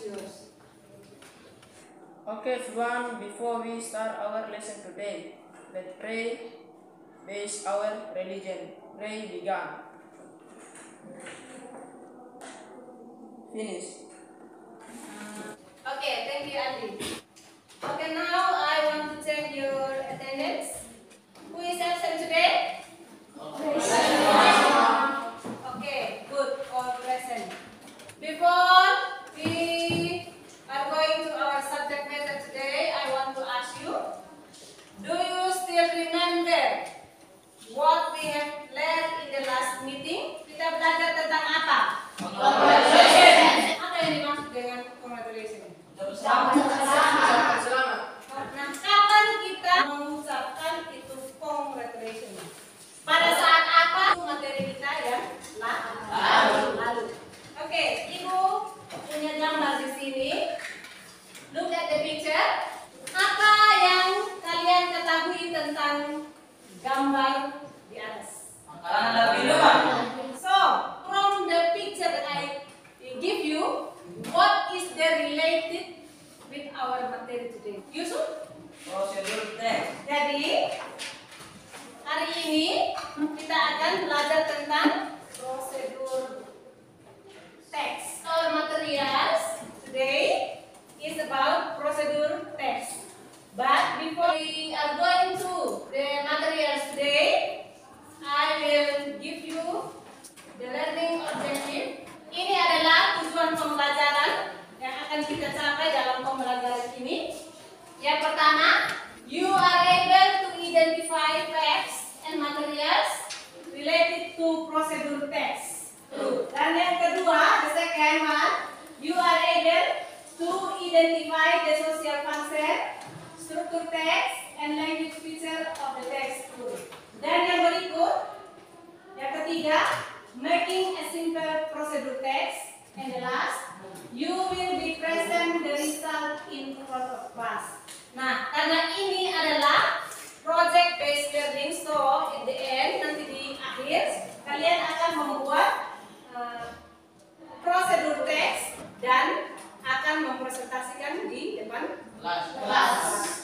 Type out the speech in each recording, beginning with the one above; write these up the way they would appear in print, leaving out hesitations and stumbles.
yours. Okay, everyone, before we start our lesson today, let's pray based our religion. Pray began. Finish. Okay, thank you, Andi. Okay, now I want to check your attendance. Who is absent today? Okay, good, all present. Before we are going to our subject matter today, I want to ask you, do you still remember what we have learned in the last meeting? Kita belajar tentang apa? Apa yang dimaksud dengan congratulations? Selamat. Nah, kapan kita mengucapkan itu congratulations? Pada saat apa materi kita ya? Lalu. Oke, Ibu punya gambar di sini. Look at the picture. Apa yang kalian ketahui tentang gambar di atas? Makanan dan minuman. So, from the picture that I give you, what is the related with our material today? Yusuf? Prosedur teks. Jadi, hari ini kita akan belajar tentang prosedur teks. Our materials today is about prosedur teks. But before we are going to the materials today, I will give you the learning objective. Ini adalah tujuan pembelajaran yang akan kita capai dalam pembelajaran ini. Yang pertama, you are able to identify facts and materials related to procedure text. Dan yang kedua, the second one, you are able to identify the social function, structure text, and language feature of the text. Dan yang berikut, yang ketiga, making a simple procedure text, and the last, you will be present the result in front of class. Nah, karena ini adalah project based learning, so at the end, nanti di akhir kalian akan membuat prosedur teks dan akan mempresentasikan di depan kelas.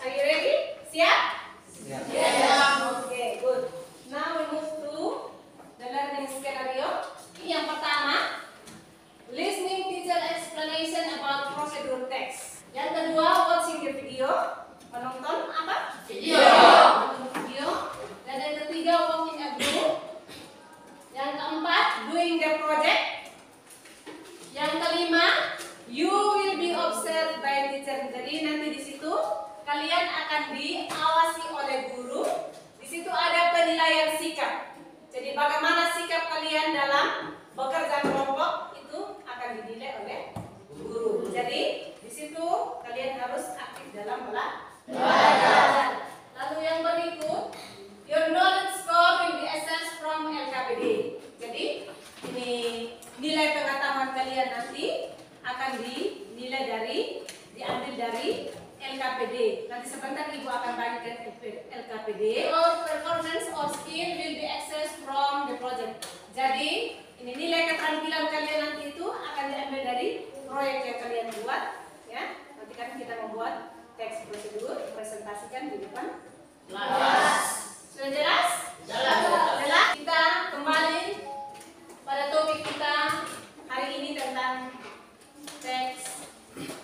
Are you ready? Siap? Siap. Okay, good. Now we move to the learning scenario. Ini yang pertama, listening teacher explanation about procedure text. Yang kedua, watching the video. Menonton apa? Video. Menonton video. Dan yang ketiga, walking a group. Yang keempat, doing the project. Yang kelima, you will be observed by teacher. Jadi nanti di situ kalian akan diawasi oleh guru. Di situ ada penilaian sikap. Jadi bagaimana sikap kalian dalam bekerja kelompok itu akan dinilai oleh guru. Jadi di situ kalian harus aktif dalam belajar. Lalu yang berikut, your knowledge score will be assessed from LKPD. Jadi ini nilai pengetahuan kalian nanti akan diambil dari LKPD. Nanti sebentar Ibu akan bagikan LKPD. Your performance or skill will be assessed from the project. Jadi ini nilai keterampilan kalian nanti itu akan diambil dari proyek yang kalian buat, ya. Nanti kan kita membuat teks prosedur, presentasikan di depan kelas. Sudah jelas? Jelas. Kita kembali pada topik kita hari ini tentang teks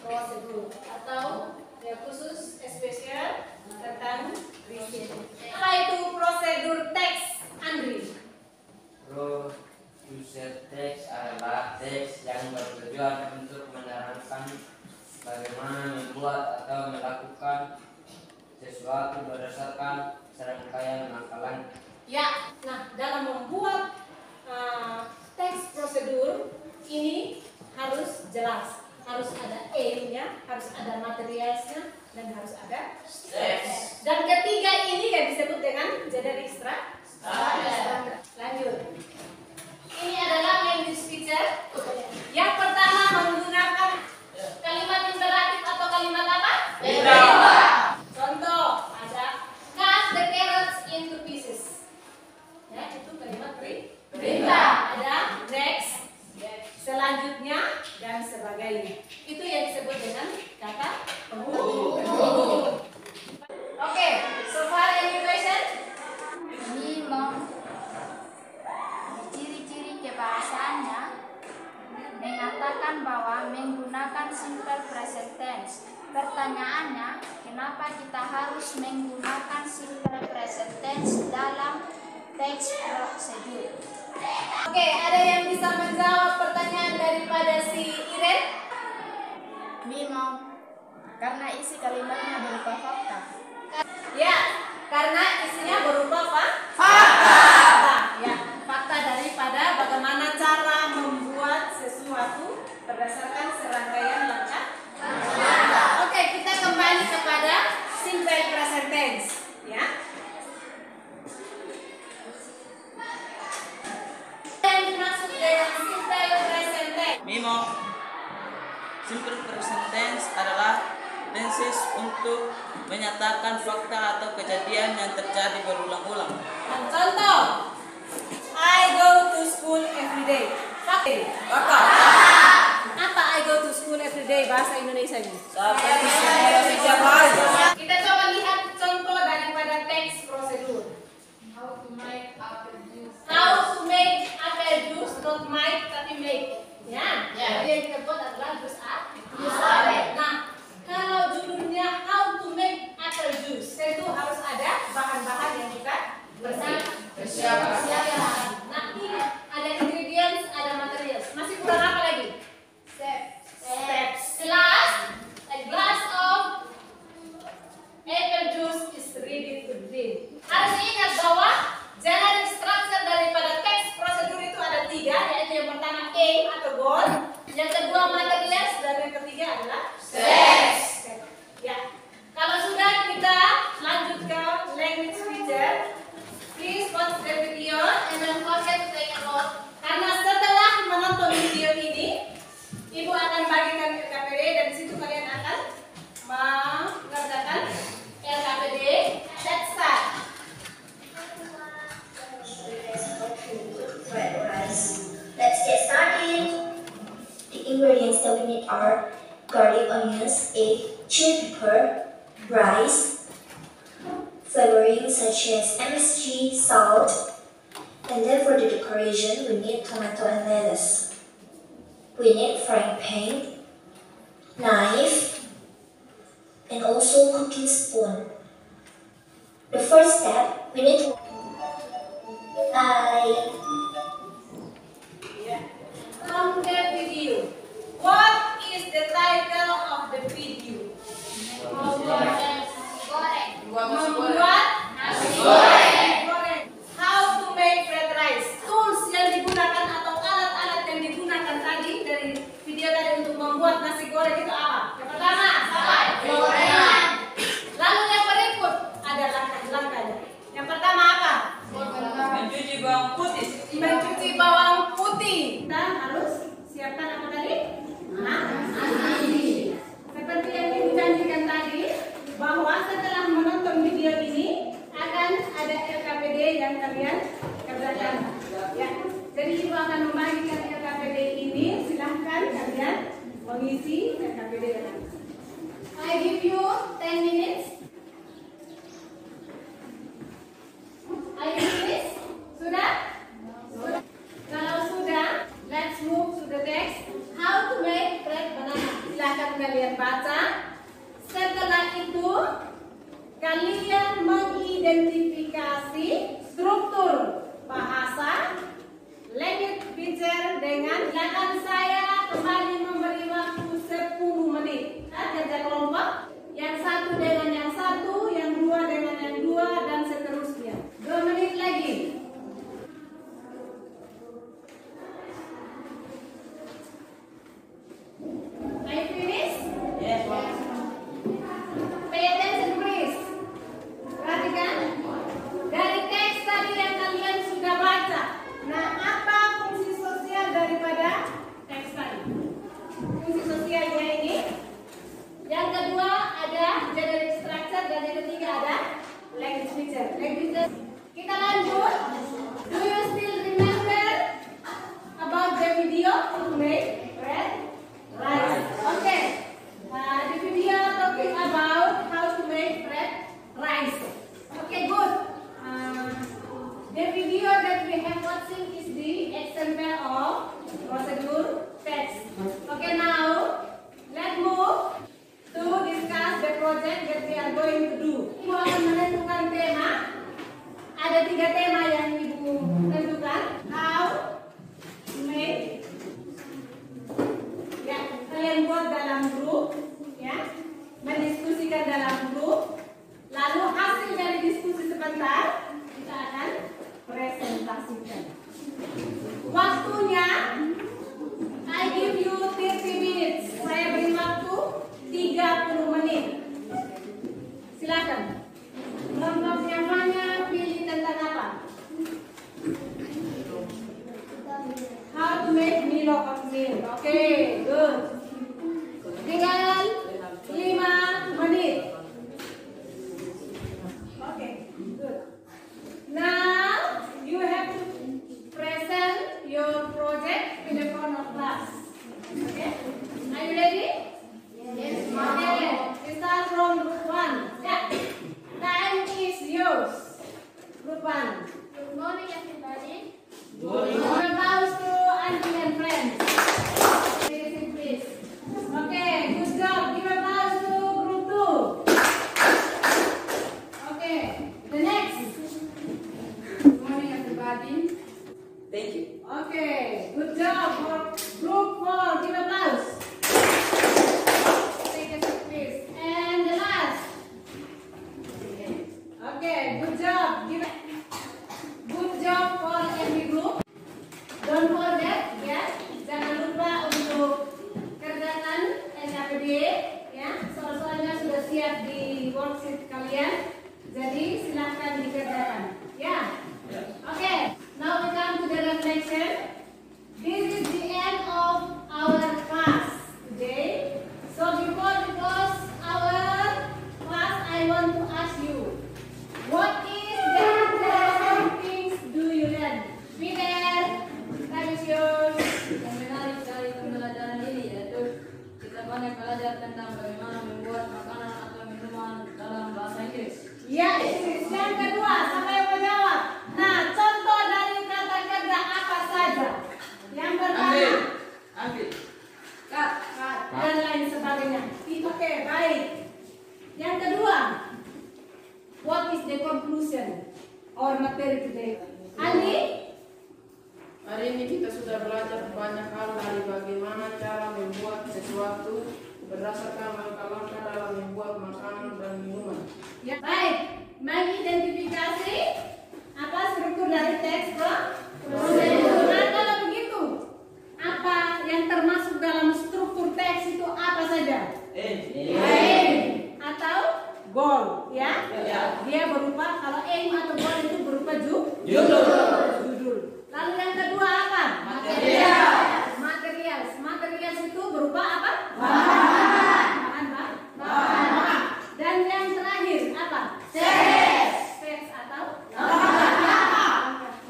prosedur atau ya khusus spesial tentang riset. Apa itu prosedur teks, Andri? Prosedur teks adalah teks yang bertujuan untuk menerangkan bagaimana membuat atau melakukan sesuatu berdasarkan serangkaian langkah. Ya, nah dalam membuat teks prosedur ini harus jelas, harus ada aim-nya, harus ada materialnya, dan harus ada steps. Dan ketiga ini yang disebut dengan generic structure. Lanjut. Ini adalah language feature. Yang pertama menggunakan kalimat imperatif atau kalimat apa? Perintah. Contoh ada cut the carrots into pieces. Ya, itu kalimat perintah. Ada next, selanjutnya dan sebagainya. Itu yang pertanyaannya, kenapa kita harus menggunakan simple present tense dalam teks prosedur? Oke, ada yang bisa menjawab pertanyaan daripada si Iren? Mimo, karena isi kalimatnya berupa fakta. Ya, karena isinya berupa apa? Fakta. Ya, fakta daripada bagaimana cara membuat sesuatu berdasarkan serangkaian langkah. Oke, kita kembali kepada simple present tense, ya. Yang dimaksud dengan simple present tense? Mimo, simple present tense adalah tenses untuk menyatakan fakta atau kejadian yang terjadi berulang-ulang. Contoh, I go to school every day. Fakta. Apa I go to school every day bahasa Indonesia-nya? Kita coba lihat contoh daripada teks prosedur. How to make apple juice, not make tapi make. Ya. Jadi yang kita buat adalah jus apel. Nah, kalau judulnya How to make apple juice, tentu harus ada bahan-bahan yang kita persiapkan. Nah, ini ada ingredients, ada materials. Masih kurang apa lagi? Steps. A glass of apple juice is ready to drink. Harus ingat bahwa general structure daripada teks prosedur itu ada 3, yaitu yang pertama aim atau goal, yang kedua materials, dan yang ketiga adalah steps. Ya, kalau sudah kita lanjut ke language feature, please watch the video and don't forget to take a note. Karena setelah menonton video ini, Ibu akan bagikan LKPD dan di situ kalian akan mengerjakan LKPD. Let's start. Fried rice. Let's get started. The ingredients that we need are garlic, onions, egg, chili pepper, rice, flavoring such as MSG, salt, and then for the decoration we need tomato and lettuce. We need frying pan, knife, and also cooking spoon. The first step, we need to From the video, what is the title of the video? Membuat nasi goreng. How to make fried rice. Tools yang digunakan atau alat-alat yang digunakan tadi dari video tadi untuk membuat nasi goreng itu apa? Yang pertama, gorengan. Lalu yang berikut ada langkah-langkahnya. Yang pertama apa? Mencuci bawang putih. Mencuci bawang putih. Dan harus siapkan apa tadi? Nasi. Seperti yang dijanjikan tadi, bahwa setelah menonton video ini akan ada LKPD yang kalian kerjakan. Ya. Jadi Ibu akan membagikan LKPD ini. Silahkan kalian mengisi LKPD. I give you 10 minutes. Are you finished? Sudah? Kalau sudah, let's move to the text. How to make bread banana. Silahkan kalian baca. Setelah itu, kalian mengidentifikasi struktur bahasa language feature dengan silakan saya kembali memberi waktu 10 menit. Kerja kelompok, yang satu dengan yang satu, yang dua dengan yang dua, dan seterusnya. 2 menit lagi. Are you finished? Yes, Mom. Pay attention please. Perhatikan. Dari teks tadi yang kalian sudah baca. Nah, apa fungsi sosial daripada teks tadi? Fungsi sosialnya ini. Yang kedua ada generic structure dan yang ketiga ada language feature. Kita lanjut. Do you still remember about the video to make bread? Right. Okay. The video talking about how to make bread rice. Okay, good. The video that we have watching is the example of procedure text. Okay, now let's move to discuss going to do? Ibu akan menentukan tema. Ada 3 tema yang Ibu tentukan. How to make. Ya, kalian buat dalam grup, ya, mendiskusikan dalam grup. Lalu hasil dari diskusi sebentar kita akan presentasikan. Waktunya, I give you 30 minutes. Saya beri waktu 30 menit. Silakan. Kelompok yang mana pilih tentang apa? How to make Milo of milk. Oke, good. Tinggal 5 menit. Oke, good. Now you have to present your project in the front of class. Okay? Are you ready? Yes, ma'am. Okay. We start from group 1. Yeah. Time is yours. Group 1. Good morning, everybody. Give applause to auntie and friends. Take a seat, please. Okay, good job. Give applause to group 2. Okay, the next. Good morning, everybody. Thank you. Okay, good job for group 4. Give applause. Take a seat, please. And the last. Okay, good job. Good job for every group. Don't forget, ya, jangan lupa untuk kerjakan SAPD, ya. Soal-soalnya sudah siap di worksheet kalian. Jadi silahkan dikerjakan, ya. Okay, now we come to the reflection. This is the end of our class today. So before we close our class, I want to ask you, what is the interesting things do you learn? Peter, time is yours. Yang menarik dari pembelajaran ini yaitu kita banyak belajar tentang bagaimana membuat makanan atau minuman dalam bahasa Inggris. Ya, yang kedua, siapa yang menjawab? Nah, contoh dari kata kerja apa saja? Yang pertama, Ambil. cut, dan lain sebagainya. Oke, baik. Yang kedua, what is the conclusion or materi today? Andi? Hari ini kita sudah belajar banyak hal dari bagaimana cara membuat sesuatu berdasarkan langkah-langkah dalam membuat makanan dan minuman. Ya, baik. Mengidentifikasi apa struktur dari teks, bro? Prosedur. Nah, kalau begitu, apa yang termasuk dalam struktur teks itu apa saja? Aim atau goal, ya? Dia berupa, kalau aim atau goal itu berupa judul. Lalu yang kedua apa? Material itu berupa apa? Bahan. Dan yang terakhir apa? Teks atau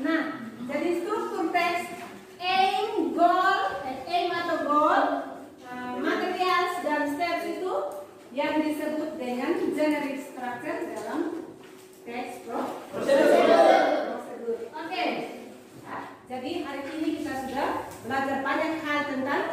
nah, jadi struktur teks aim, goal, aim atau goal, materials dan steps itu yang disebut dengan generic structure dalam teks prosedur. Oke. Jadi hari ini kita sudah belajar banyak hal tentang